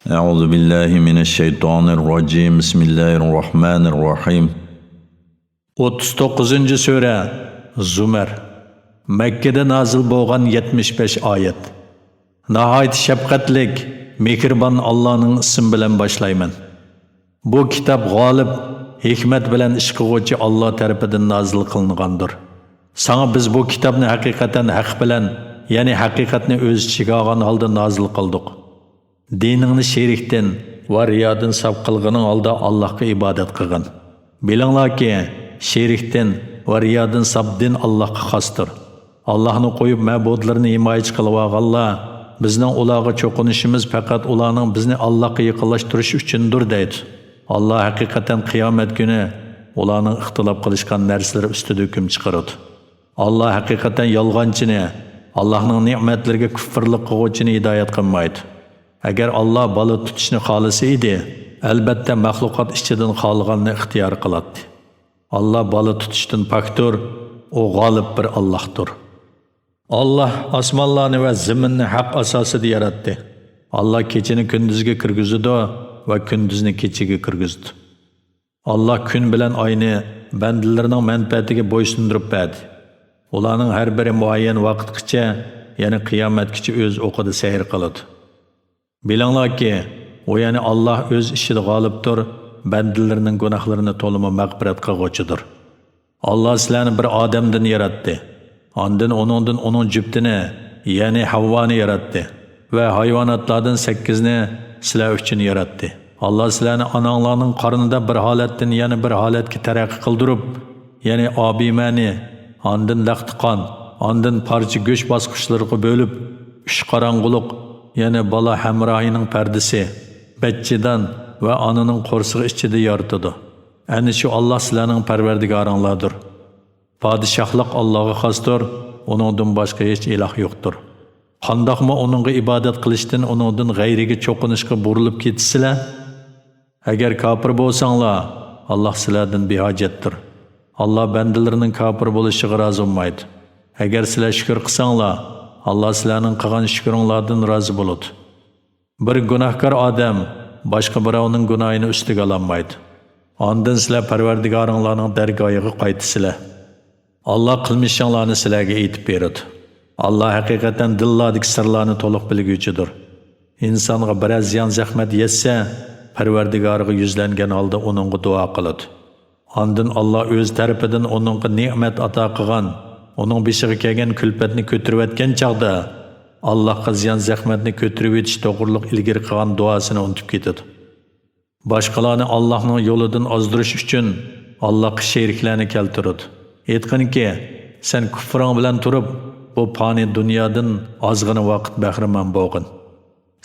أعوذ بالله من الشيطان الرجيم بسم الله الرحمن الرحيم 39. Sura Zumar Mekkede nazil bo'lgan 75 oyat. Nahayat shafqatlik, mehribon Allohning ismi bilan boshlayman. Bu kitob g'olib, hikmat bilan ish qiluvchi Alloh tarafidan nazil qilingandir. Sana biz bu kitobni haqiqatan haq bilan, ya'ni haqiqatni o'z ichiga olgan holda nazil qildik. Diningni sherikdan va riyodan saf qilganing holda Allohga ibodat qilgin. Bilinglarki, sherikdan va riyodan saf din Allohga xosdir. Allohni qo'yib ma'budlarni himoyachi qilib olganlar bizning ularga cho'qinishimiz faqat ularning bizni Allohga yaqinlashtirish uchundir deydi. Alloh haqiqatan qiyomat kuni ularning ixtilof qilishgan narsalar ustida hukm chiqaradi. Alloh haqiqatan yolg'onchini, Allohning ne'matlariga kufrlik qiluvchini hidoyat qilmaydi. Agar Alloh bola tutishni xohlasa edi, albatta maxluqot ichidan xohlaganini ixtiyor qiladi. Alloh bola tutishdan pokdir, u g'olib bir Allohdir. Alloh osmonlarni va zaminni haq asosida yaratdi. Alloh kechani kunduzga kirgizdi va kunduzni kechaga kirgizdi. Alloh kun bilan oyni bandalarining manfaatiga bo'ysundirib berdi. Ularning har biri muayyan vaqtgacha, ya'ni qiyomatgacha o'z o'qida sayr qiladi. Bilinglarki, u ya'ni Alloh o'z ishida g'olibdir, bandalarining gunohlarini to'limi mag'firat qiluvchidir. Alloh sizlarni bir odamdan yaratdi. Ondan uning juftini, ya'ni Havvoni yaratdi va hayvonotlardan 8 ni sizlar uchun yaratdi. Alloh sizlarni onanglarning qornida bir holatdan yana bir holatga taraqqiy qildirib, ya'ni obimani, ondan laqtiqon, ondan parcha go'sht bosqichlariga bo'lib, uch qorong'uliq, ya'ni bola hamrohining pardasi, bachchidan va onaning qo'rsig'i ichida yaratdi. Ana shu Alloh sizlarning parvardigoringlardir. Padişahlık Allah'a xosdir, onundan başka hiç ilah yoktur. Qandaqmı onunğa ibadet qilishdan onundan g'ayriga cho'qinishga burilib ketisizlar? Agar kafir bo'lsanglar, Alloh sizlardan behojatdir. Alloh bandalarining kafir bo'lishiga rozi bo'lmaydi. Agar sizlar shukr qilsanglar, Alloh sizlarning qilgan shukringlardan rozi bo'ladi. Bir gunohkor odam boshqa birovning gunohini ustiga olmaydi. Ondan sizlar Parvardigoringlarning dargohiga qaytisizlar. Allah qilmishinglarni sizlarga aytib beradi. Allah haqiqatan dillardagi sirlarni to'liq bilguvchidir. İnsonga biroz ziyon zahmat yetsa, Parvardigoriga yuzlangan holda uningga duo qiladi. Ondan Allah o'z tarafidan uningga ne'mat ato qilgan, uning beshiga kelgan kulfatni ko'tarib o'tgan chaqda, Allohga ziyon zahmatni ko'tarib o'tish to'g'riliq ilgari qilgan duosini unutib ketadi. Boshqalarni Allohning yo'lidan ozdirish uchun Allohga sheriklarni keltiradi. Aytqinki, sen kufring bilan turib, bu fani dunyodan ozgina vaqt bahramand bo'lgin.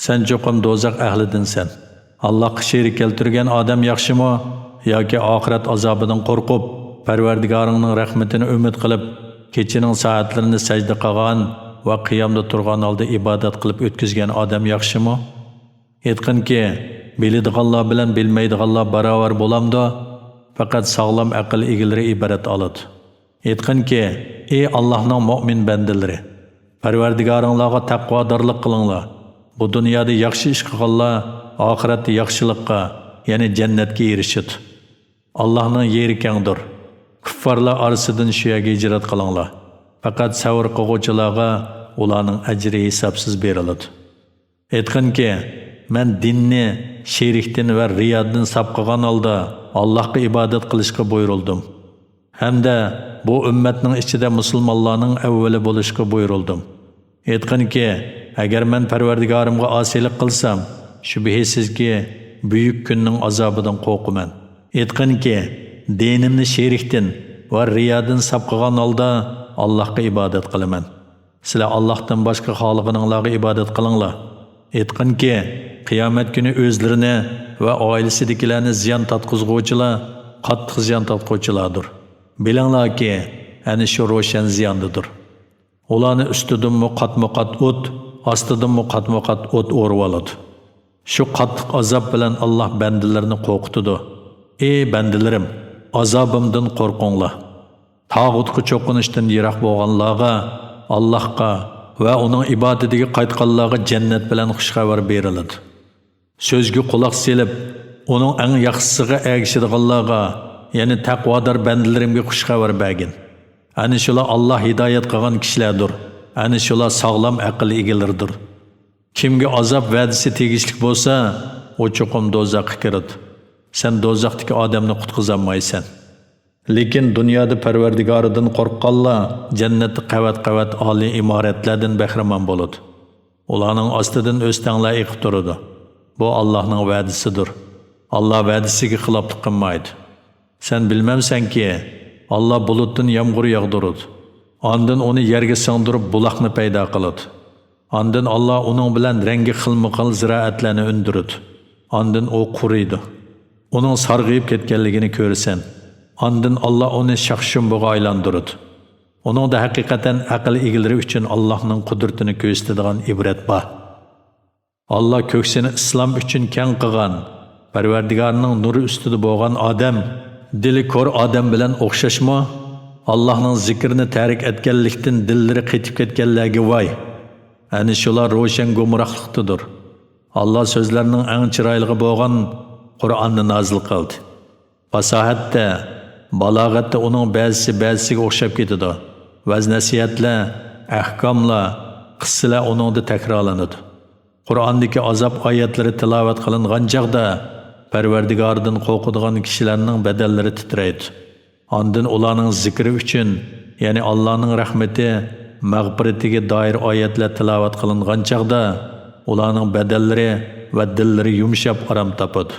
Sen cho'qim do'zax ahlidansan. Allohga sherik keltirgan odam yaxshimi yoki oxirat azobidan qo'rqib, Parvardigoringning rahmatini umid qilib, kechining soatlarini sajda qilgan va qiyomda turgan holda ibodat qilib o'tkazgan odam yaxshimi? Aytqinki, biladiganlar bilan bilmaydiganlar barobar bo'lamdi, faqat sog'lom aql egalari iborat oladi. Aytqinki, ey Allohning mu'min bandalari, Parvardigoringlarga taqvodorlik qilinglar. Bu dunyoda yaxshi ish qilganlar oxiratda yaxshilikqa, ya'ni jannatga erishadi. Allohning yeri kengdir. Kuffarlar orasidan shu yerga hijrat qilinglar. Faqat savr qiluvchilarga ularning ajri hisobsiz beriladi. Aytqinki, men dinni sherikdan va riyoddan saf qilgan holda Allohga ibodat qilishga buyurildim. Hamda bu ummatning ichida musulmonlarning avvali bo'lishga buyurildim. Aytqinki, agar men Parvardigorimga osiylik qilsam, shubhisizki buyuk kunning azobidan qo'rqaman. Aytqinki, dinimni sherikdan va riyodan saf qilgan holda Allohga ibodat qilaman. Sizlar Allohdan boshqa xoliqinglarga ibodat qilinglar. Aytqinki, qiyomat kuni o'zlarini va oilasidagilarni ziyon tatqizguvchilar qattiq ziyon tatquvchilardir. Bilinglarki, ana shu ro'shan ziyondidir. Ularni ustidanmi qatma-qat o't, ostidanmi qatma-qat o't o'rib oladi. Shu qattiq azob bilan Alloh bandalarini qo'rqitadi. Ey bandalarim, azobimdan qo'rqinglar. Tag'utga cho'qinishdan yiroq bo'lganlarga, Allohga va uning ibodatiga qaytganlarga jannat bilan xushxabar beriladi. Sözgü quloq selib, uning eng yaxshisiga ergishadiganlarga, ya'ni taqvodor bandalarimga xush xabar bergin. Ana shular Alloh hidoyat qilgan kishilardir. Ana shular sog'lom aql egalaridir. Kimga azob va'dasi tegishli bo'lsa, o cho'qim do'zaxga kiradi. Sen do'zaxdagi odamni qutqizolmaysan. Lekin dunyoda Parvardigoridan qo'rqqanlar jannatda qavat-qavat oliy imoratlardan bahramand bo'ladi. Ularning ostidan o'stanglar eqib turadi. Bu Allohning va'dasidir. Alloh va'dasiga xiloflik qilmaydi. Sen bilmamsanki, Alloh bulutdan yomg'ir yog'diradi. Ondan uni yerga singdirib buloqni paydo qiladi. Ondan Alloh uning bilan rangi xilma-xil ziroatlarni undiradi. Ondan u quriydi. Uning sarg'ayib ketganligini ko'rasan. Ondan Alloh uni shaxshumbuga aylantiradi. Uningda haqiqatan aql egalari uchun Allohning qudratini ko'rsatadigan ibrat bor. Alloh ko'ksini islom uchun keng qilgan, Parvardigorning nuri ustida bo'lgan odam, dili ko'r odam bilan o'xshashmi? Allohning zikrini tarik etganlikdan dillari qetib ketganlarga voy. Ana shular ro'shan gumrohlikdadir. Alloh so'zlarining eng chiroyli bo'lgan Qur'onni nozil qildi. Fasohatda, balog'atda uning ba'zisiga o'xshab ketadi. Vaz-nasihatlar, ahkomlar, qissalar uningda takrorlanadi. Qur'ondagi azob oyatlari tilovat qilingan chaqda Parvardigordan qo'rqadigan kishilarning badallari titraydi. Ondan ularning zikri uchun, ya'ni Allohning rahmati, mag'firatiga doir oyatlar tilovat qilingan chaqda ularning badallari va dillari yumshab aram topadi.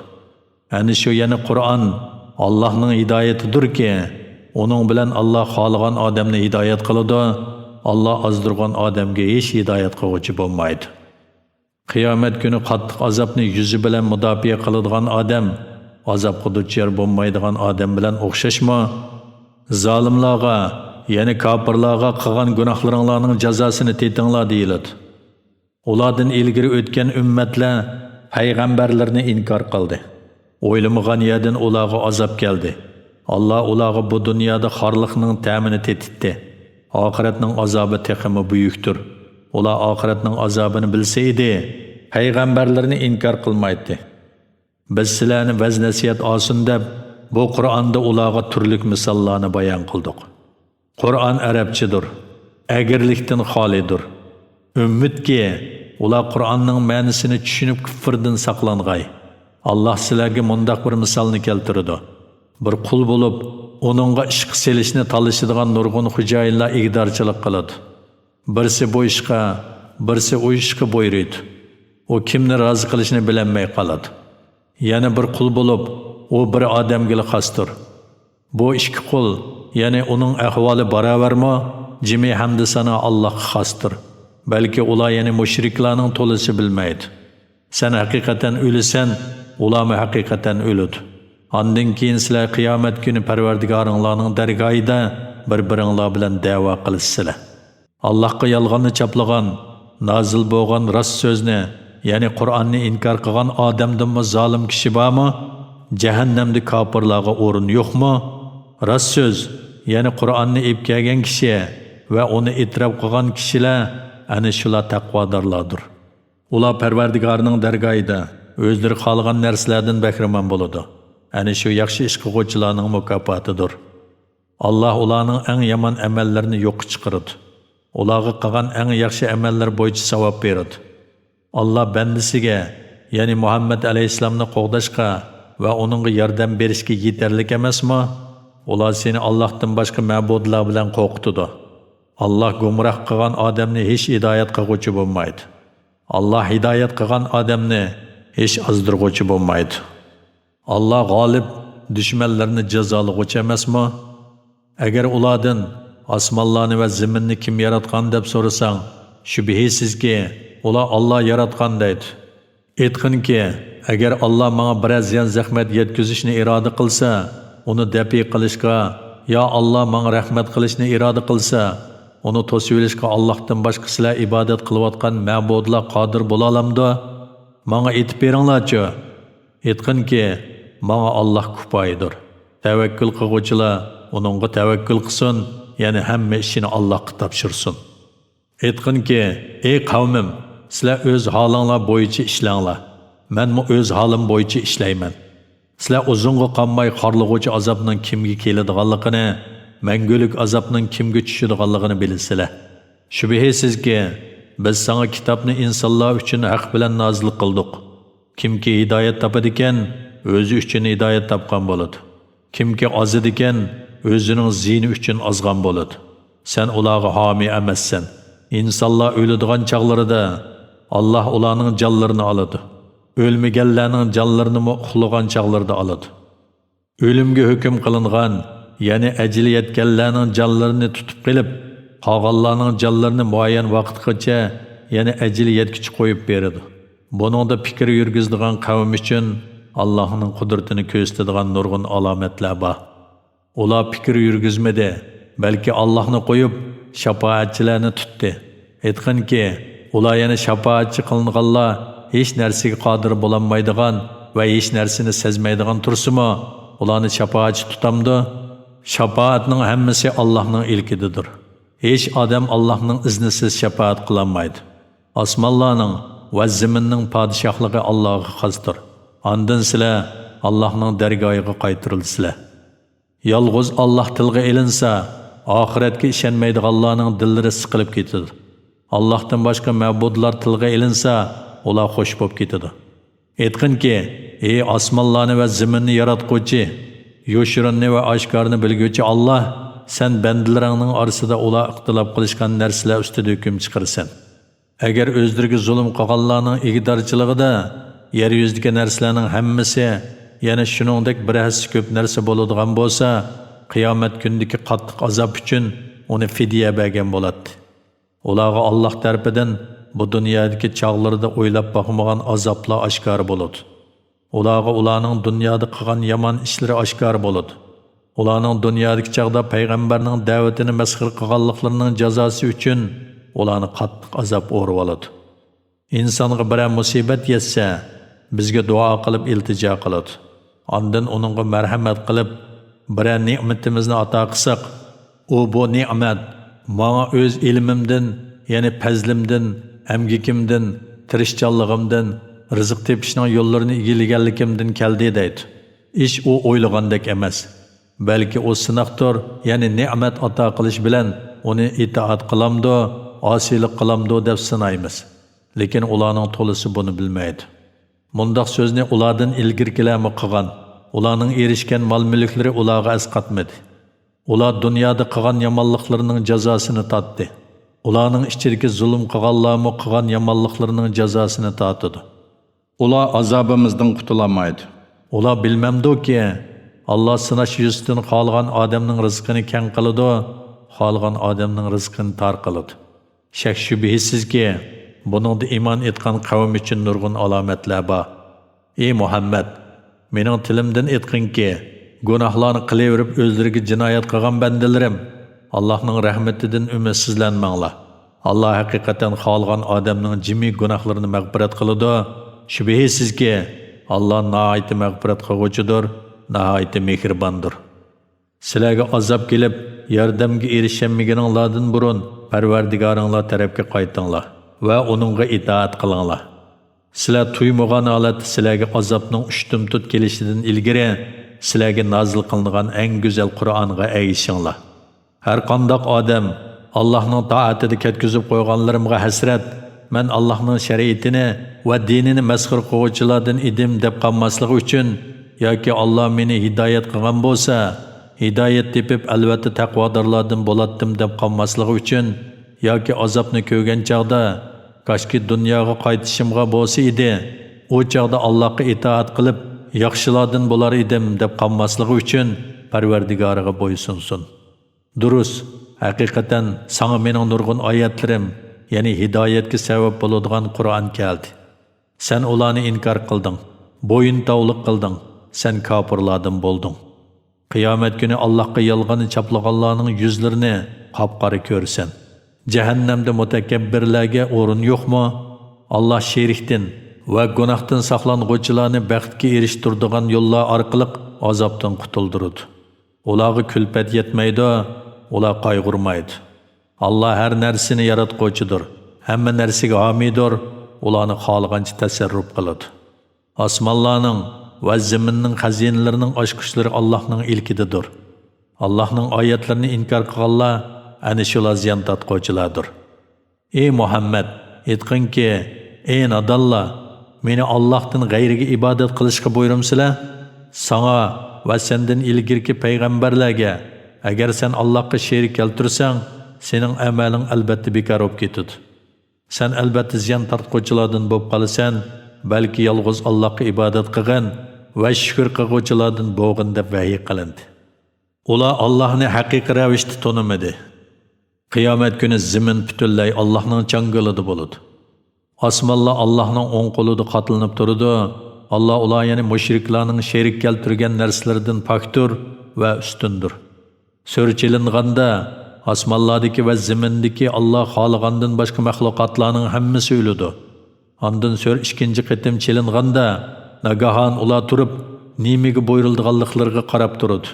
Ana shu yana Qur'on Allohning hidoyatidirki, uning bilan Alloh xohlagan odamni hidoyat qiladi. Alloh ozdirgan odamga hech hidoyat qiluvchi bo'lmaydi. Qiyomat kuni qattiq azobni yuzi bilan mudofaa qiladigan odam azobga duchor bo'lmaydigan odam bilan o'xshashmi? Zolimlarga, ya'ni kofirlarga qilgan gunohlaringlarning jazosini tetinglar deyiladi. Ulardan ilgari o'tgan ummatlar payg'ambarlarni inkor qildi. O'ylamagan yerdan ularga azob keldi. Alloh ularga bu dunyoda xorliqning ta'mini tetitdi. Oxiratning azobi texmi buyukdir. Ular oxiratning azobini bilsa edi, payg'ambarlarni inkor qilmaydi. Biz sizlarni vaz-nasihat olsin deb bu Qur'onda ularga turli misollarni bayon qildik. Qur'on arabchadir, agirlikdan xolidir. Umidki, ular Qur'onning ma'nosini tushunib kufrdan saqlang'ay. Alloh sizlarga mundaq bir misolni keltirdi. Bir qul bo'lib, uningga ishq selishni talishadigan nurg'un xo'jayinlar igdorchilik qiladi. Birsi bu ishqa, birsi u ishqa buyuradi. U kimni rozi qilishni bilmay qoladi. Yana bir qul bo'lib, u bir odamga xosdir. Bu ikki qul, ya'ni uning ahvoli barobarmi? Jimi hamda sana Allohga xosdir. Balki ular yana mushriklarning to'lisi bilmaydi. Sen haqiqatan o'lisan, ular haqiqatan o'ladi. Ondan keyin sizlar qiyomat kuni Parvardigoringlarning dargohida bir-biringlar bilan da'vo qilasizlar. Allohga yolg'onni chaplagan, nozil bo'lgan rost so'zni, ya'ni Qur'onni inkor qilgan odamdanmi zolim kishi bormi? Jahannamda kofirlarga o'rin yo'qmi? Rost so'z, ya'ni Qur'onni kelgan kishi va uni e'tirof qilgan kishilar ana shular taqvodorlardir. Ular Parvardigorning dargohida o'zlari xohlagan narsalardan bahramand bo'ladi. Ana shu yaxshi ish qiluvchilarning mukofotidir. Alloh ularning eng yomon amallarini yo'qqa chiqaradi. Ularga qilgan eng yaxshi amallar bo'yicha savob beradi. Alloh bandasiga, ya'ni Muhammad alayhisalomni qo'g'dashga va uningga yordam berishga yetarli emasmi? Ular seni Allohdan boshqa ma'budlar bilan qo'rqitadi. Alloh gumroh qilgan odamni hech hidoyat qiluvchi bo'lmaydi. Alloh hidoyat qilgan odamni hech ozdiruvchi bo'lmaydi. Alloh g'olib, dushmanlarni jazolag'uchi emasmi? Agar ulardan osmonlarni va zaminni kim yaratgan deb so'rasang, shubhisizki ular Alloh yaratgan deydi. Aytqinki, agar Alloh menga biroz zahmat yetkazishni iroda qilsa, uni dafi qilishga, yo Alloh menga rahmat qilishni iroda qilsa, uni to'sib olishga Allohdan boshqa sizlar ibodat qilayotgan ma'budlar qodir bo'la olamdi? Menga aytib beringlar-chi. Aytqinki, menga Alloh kifoyadir. Tavakkul qiluvchilar uningga tavakkul qilsin, ya'ni hamma ishini Allohga topshirsin. Aytqinki, ey qavmim, sizlar o'z holinglar bo'yicha ishlanglar. Menmi o'z holim bo'yicha ishlayman. Sizlar uzunga qolmay qorlig'uvchi azobning kimga keladiganligini, mangulik azobning kimga tushadiganligini bilasizlar. Shubhisizki, biz sana kitobni insonlar uchun haq bilan nozil qildik. Kimki hidoyat topadi ekan, o'zi uchun hidoyat topgan bo'ladi. Kimki ozidi ekan, o'zining ziyni uchun ozgan bo'ladi. Sen ularga homiy emassan. İnsanlar o'ladigan chaqlarida Alloh ularning jonlarini oladi. O'lmaganlarning jonlarini uxlagan chaqlarida oladi. O'limga hukm qilingan, ya'ni ajali yetganlarning jonlarini tutib qilib, qolganlarning jonlarini muayyan vaqtgacha, ya'ni ajali yetkichi qo'yib beradi. Buningda fikr yurgizadigan qavm uchun Allohning qudratini ko'rsatadigan nurg'un alomatlar bor. Ular fikr yurgizmadi, balki Allohni qo'yib shafaatchilarni tutdi. Aytganki, ular yana shafaatchi qilinganlar hech narsaga qodir bo'lolmaydigan va hech narsani sezmaydigan tursimi, ularni shafaatchi tutamdi. Shafaatning hammasi Allohning ilkididir. Hech odam Allohning iznisiz shafaat qilolmaydi. Osmonlarning va zaminning podshohligi Allohga xosdir. Ondan sizlar Allohning dargohiga qaytirilsizlar. Yolg'iz Alloh tilga ilinsa, oxiratga ishonmaydiganlarning dillari siqilib ketadi. Allohdan boshqa ma'budlar tilga ilinsa, ular xush bo'lib ketadi. Aytqinki, ey osmonlarni va zaminni yaratquvchi, yoshirinni va oshkorni bilguvchi Alloh, sen bandalarning orasida ular ixtilof qilishgan narsalar ustida hukm chiqarsan. Agar o'zlariga zulm qilganlarning igdorchiligida yer yuzidagi narsalarning hammasi yana shuningdek bir hassa ko'p narsa bo'ladigan bo'lsa, qiyomat kunidagi qattiq azob uchun uni fidya bergan bo'ladi. Ularga Alloh tarafidan bu dunyodagi chog'larida o'ylab boqmagan azoblar oshkor bo'ladi. Ularga ularning dunyoda qilgan yomon ishlari oshkor bo'ladi. Ularning dunyodagi chog'da payg'ambarning da'vatini masxir qilganliklarining jazosi uchun ularni qattiq azob o'rib oladi. Insonga bir musibat yetsa, bizga duo qilib iltijo qiladi. Ondan uningga marhamat qilib, bir ne'matimizni ato qilsak, u bu ne'mat menga o'z ilmimdan, ya'ni fazlimdan, amgikimdan, tirishchanligimdan, rizq tepishning yo'llarini egillaganligimdan keldi deydi. Ish u o'ylagandek emas, balki u sinoqdir, ya'ni ne'mat ato qilish bilan uni itoat qilamdi, osiylik qilamdi deb sinaymiz. Lekin ularning to'lisi buni bilmaydi. Mundaq so'zni ulardan ilgirkilarmi qilgan, ularning erishgan mol-mulklari ularga asqatmadi. Ular dunyoda qilgan yomonliklarining jazosini tatdi. Ularning ichidagi zulm qilganlarmi qilgan yomonliklarining jazosini tatdi. Ular azobimizdan qutulamaydi. Ular bilmamdiki, Alloh sinash yuzidan qolgan odamning rizqini keng qiladi, qolgan odamning rizqini tar qiladi. Shak shubhisizki, buningda iymon etgan qavm uchun nurg'un alomatlar bor. Ey Muhammad, mening tilimdan aytqinki, gunohlarni qilaverib o'zlariga jinoyat qilgan bandalarim, Allohning rahmatidan umidsizlanmanglar. Alloh haqiqatan qolgan odamning jimi gunohlarini mag'firat qiladi. Shubhisizki, Alloh nihoyat mag'firat qiluvchidir, nihoyat mehribondir. Sizlarga azob kelib, yordamga erishmaganinglardan burun Parvardigoringlar tarafga qaytinglar va uningga itoat qilinglar. Sizlar tuymagan holatda sizlarga azobning ushtumtut kelishidan ilgari sizlarga nozil qilingan eng go'zal Qur'onga erishinglar. Har qanday odam Allohning toatida ketkizib qo'yganlarimga hasrat, men Allohning shariatini va dinini masxir qiluvchilardan edim deb qolmasligi uchun yoki Alloh meni hidoyat qilgan bo'lsa, hidoyat tepib albatta taqvodorlardan bo'latdim deb qolmasligi uchun yoki azobni ko'rgan chaqda Kashki dunyoga qaytishimga bo'lsa edi, u chaqda Allohga itoat qilib, yaxshilardan bo'lar edim deb qolmasligi uchun Parvardigoriga bo'ysunsin. Durust, haqiqatan sana mening nurg'un oyatlarim, ya'ni hidoyatga sabab bo'ladigan Qur'on keldi. Sen ularni inkor qilding, bo'yin tovliq qilding, sen kofirlardan bo'lding. Qiyomat kuni Allohga yolg'onni chaplaganlarning yuzlarini qop-qora ko'rsan. Jahannamda mutakabbirlarga o'rin yo'qmi? Alloh sherikdan va gunohdan saqlang'uvchilarni baxtga erishtiradigan yo'llar orqali azobdan qutuldiradi. Ularga kulfat yetmaydi, ular qayg'urmaydi. Alloh har narsani yaratquvchidir, hamma narsaga homiydir, ularni xohlagancha tasarruf qiladi. Osmonlarning va zaminning xazinalarining ochqishlari Allohning ilkididir. Allohning oyatlarini inkor qilganlar ana shular ziyon tortquvchilardir. Ey Muhammad, aytqinki, ey nadallar, meni Allohdan g'ayriga ibodat qilishga buyurumsizlar? Sana va sendan ilgirki payg'ambarlarga agar sen Allohga sherik keltirsang, sening amaling albatta bekor bo'lib ketadi. Sen albatta ziyon tortquvchilardan bo'lib qolasan, balki yolg'iz Allohga ibodat qilgan va shukr qiluvchilardan bo'lg'in deb vahiy qilindi. Ular Allohni haqiqiy ravishda tanimadi. Qiyomat kuni zamin butunlay Allohning changilida bo'ladi. Osmonlar Allohning o'ng qo'lida qatilinib turadi. Allah ular yani mushriklarning sherik keltirgan narsalaridan pokdir va ustundir. So'ri chilinganda osmonlardagi va zamindagi Alloh xohlagandan boshqa maxluqotlarning hammasi o'ladi. Ondan so'ri ikkinchi qitim chilinganda nagahan ular turib nimaga buyurilganliklariga qarab turadi.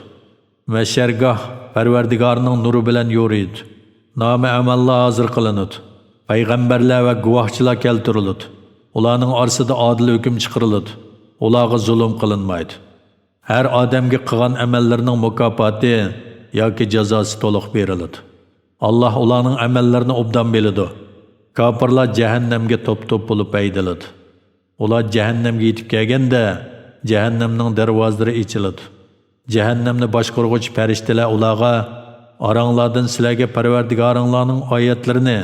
Mashargoh Parvardigorning nuri bilan yo'riydi. Nomi amallar hozir qilinadi. Payg'ambarlar va guvohchilar keltiriladi. Ularning orasida adil hukm chiqariladi. Ularga zulm qilinmaydi. Har odamga qilgan amallarining mukofoti yoki jazosi to'liq beriladi. Alloh ularning amallarini obdan biladi. Kofirlar jahannamga to'p-to'p bo'lib haydaladi. Ular jahannamga yetib kelganda jahannamning darvozalari ochiladi. Jahannamni boshqaruvchi farishtalar ularga oranglardan sizlarga Parvardigoringlarning oyatlarini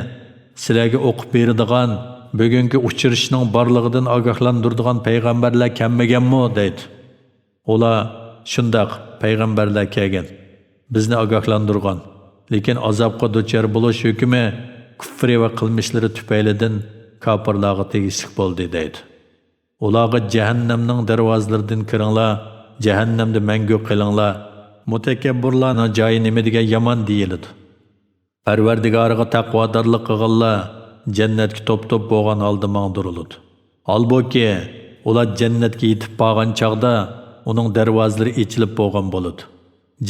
sizlarga o'qib beradigan bugungi uchirishning borligidan ogohlantiradigan payg'ambarlar kelmaganmi deydi. Ular shundoq payg'ambarlar kelgan, bizni ogohlantirgan, lekin azobga duchor bo'lish hukmi kufr va qilmishlari tufaylidan kofirlarga tegishli bo'ldi deydi. Ularga jahannamning darvozalaridan kiringlar, jahannamda mangu qilinglar. Mutakabburlarning joyi nima degan yomon deyiladi. Parvardigoriga taqvodorlik qilganlar jannatga to'p-to'p bo'lgan holda mangdiriladi. Holbuki ular jannatga yetib borgan chaqda uning darvozalari ochilib bo'lgan bo'ladi.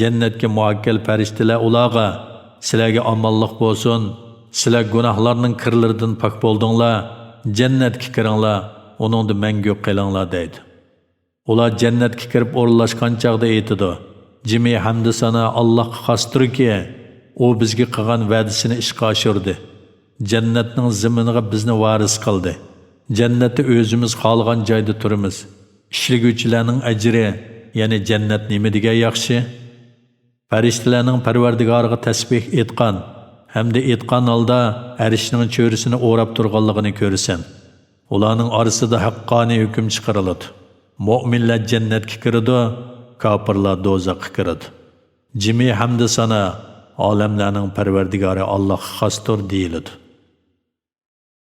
Jannatga muakkal farishtalar ularga sizlarga omonlik bo'lsin, sizlar gunohlarning kirlaridan pok bo'ldinglar, jannatga kiringlar, uningda mangu qilinglar deydi. Ular jannatga kirib o'rnashgan chaqda aytadi: "Jimi hamd sana Allohga xosdirki, u bizga qilgan va'dasini ishga oshirdi. Jannatning ziminiga bizni varis qildi. Jannatda o'zimiz xohlagan joyda turamiz. Ishliguvchilarning ajri, ya'ni jannat nima degan yaxshi?" Farishtalarning Parvardigoriga tasbih etgan hamda etgan holda arshning cho'risini o'rab turganligini ko'rsan. Ularning orasida haqqoniy hukm chiqariladi. Mu'minlar jannatga kiradi, kofirlar do'zaxga kiradi. Jimi hamd sana olamlarning Parvardigori Allohga xosdir deyiladi.